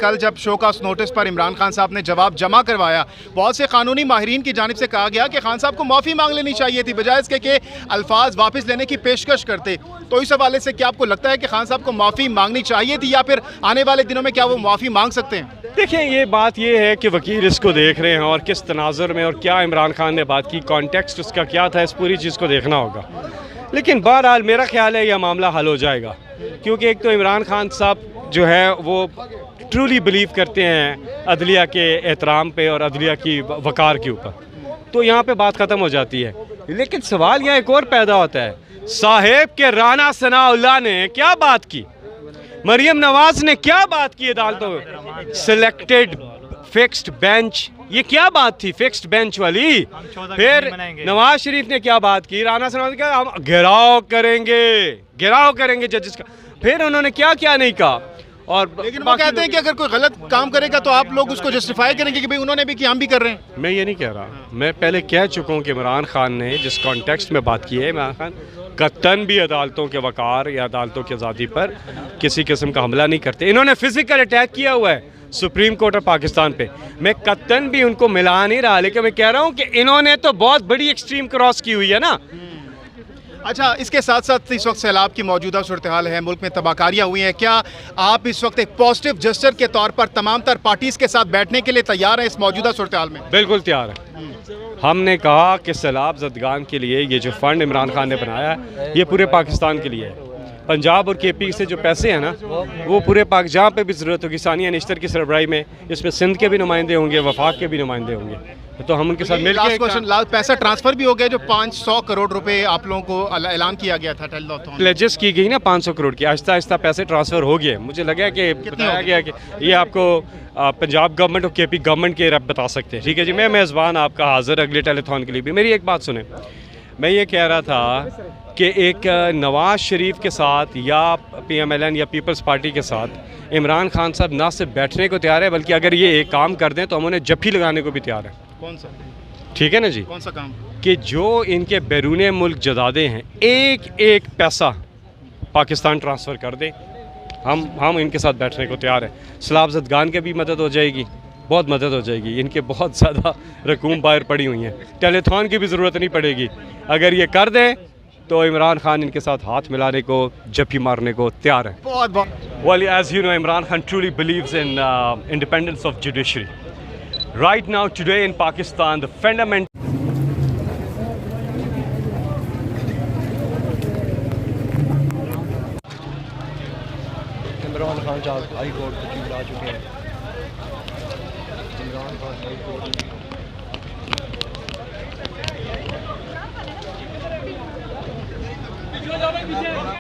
कल जब show cast notice पर इमरान खान साहब ने जवाब जमा करवाया, बहुत से कानूनी माहिरीन की जानिब से कहा गया कि खान साहब को माफ़ी मांग लेनी चाहिए थी बजाय इसके कि अल्फाज वापस लेने की पेशकश करते। तो इस हवाले से क्या आपको लगता है कि खान साहब को माफ़ी मांगनी चाहिए थी या फिर आने वाले दिनों में क्या वो माफ़ी मांग सकते हैं? देखिए, ये बात ये है कि वकील इसको देख रहे हैं और किस तनाजुर में और क्या इमरान खान ने बात की, कॉन्टेक्स्ट उसका क्या था, इस पूरी चीज़ को देखना होगा। लेकिन बहरहाल मेरा ख्याल है यह मामला हल हो जाएगा, क्योंकि एक तो इमरान खान साहब जो है वो ट्रूली बिलीव करते हैं अदलिया के एहतराम पे और अदलिया की वक़ार के ऊपर, तो यहाँ पे बात ख़त्म हो जाती है। लेकिन सवाल यहाँ एक और पैदा होता है, साहेब के राना सनाउल्लाह ने क्या बात की, मरियम नवाज ने क्या बात की अदालतों में, सिलेक्टेड फिक्स्ड बेंच, ये क्या बात थी फिक्स्ड बेंच वाली। फिर नवाज शरीफ ने क्या बात की, राना सनाउल्लाह ने कहा हम घेराव करेंगे जजेस का। फिर उन्होंने क्या क्या नहीं कहा। और लेकिन वो कहते हैं कि अगर कोई गलत काम करेगा तो आप लोग उसको जस्टिफाई करेंगे कि भाई उन्होंने भी किया, हम भी कर रहे हैं। मैं ये नहीं कह रहा, मैं पहले कह चुका हूँ कि इमरान खान ने जिस कॉन्टेक्स्ट में बात की है, इमरान खान कतन भी अदालतों के वक़ार या अदालतों की आज़ादी पर किसी किस्म का हमला नहीं करते। इन्होंने फिजिकल अटैक किया हुआ है सुप्रीम कोर्ट ऑफ पाकिस्तान पे, मैं कतन भी उनको मिला नहीं रहा, लेकिन मैं कह रहा हूँ कि इन्होंने तो बहुत बड़ी एक्सट्रीम क्रॉस की हुई है ना। अच्छा, इसके साथ साथ इस वक्त सैलाब की मौजूदा सूरत हाल है, मुल्क में तबाहकारियाँ हुई हैं, क्या आप इस वक्त एक पॉजिटिव जस्टर के तौर पर तमाम तर पार्टीज़ के साथ बैठने के लिए तैयार हैं इस मौजूदा सूरत हाल में? बिल्कुल तैयार है। हमने कहा कि सैलाब ज़दगान के लिए ये जो फ़ंड इमरान खान ने बनाया है ये पूरे पाकिस्तान के लिए है। पंजाब और केपी से जो पैसे हैं ना वो पूरे पाक जहाँ पे भी ज़रूरत होगी, सानिया निश्तर की सरबराही में, इसमें सिंध के भी नुमाइंदे होंगे, वफाक के भी नुमाइंदे होंगे, तो हम उनके साथ मिलकर। लास्ट क्वेश्चन, पैसा ट्रांसफर भी हो गया जो 500 करोड़ रुपए आप लोगों को ऐलान किया गया था टेलीथॉन, प्लेजेस की गई ना 500 करोड़ की, आहिस्ता आहिस्ता पैसे ट्रांसफ़र हो गए। मुझे लगा कि बताया गया कि ये आपको पंजाब गवर्नमेंट और केपी गवर्नमेंट के रब बता सकते हैं। ठीक है जी, मैं मेज़बान आपका हाजिर अगले टेलीथॉन के लिए भी। मेरी एक बात सुने, मैं ये कह रहा था कि एक नवाज़ शरीफ के साथ या PMLN या पीपल्स पार्टी के साथ इमरान खान साहब ना सिर्फ बैठने को तैयार है, बल्कि अगर ये एक काम कर दें तो हम उन्हें जफ्फी लगाने को भी तैयार है। कौन सा? ठीक है ना जी, कौन सा काम? कि जो इनके बैरून मुल्क जदादे हैं एक एक पैसा पाकिस्तान ट्रांसफ़र कर दें, हम इनके साथ बैठने को तैयार हैं। सैलाब ज़दगान के भी मदद हो जाएगी, बहुत मदद हो जाएगी, इनके बहुत ज़्यादा रकूम बाहर पड़ी हुई हैं, टेलीथॉन की भी ज़रूरत नहीं पड़ेगी। अगर ये कर दें तो इमरान खान इनके साथ हाथ मिलाने को, जफ्फी मारने को तैयार है। बहुत बहुत Well, as you know, Imran Khan truly believes in independence of judiciary. Right now, today in Pakistan, the fundamental Imran Khan साहब हाई कोर्ट तक जा चुके हैं। Imran Khan high court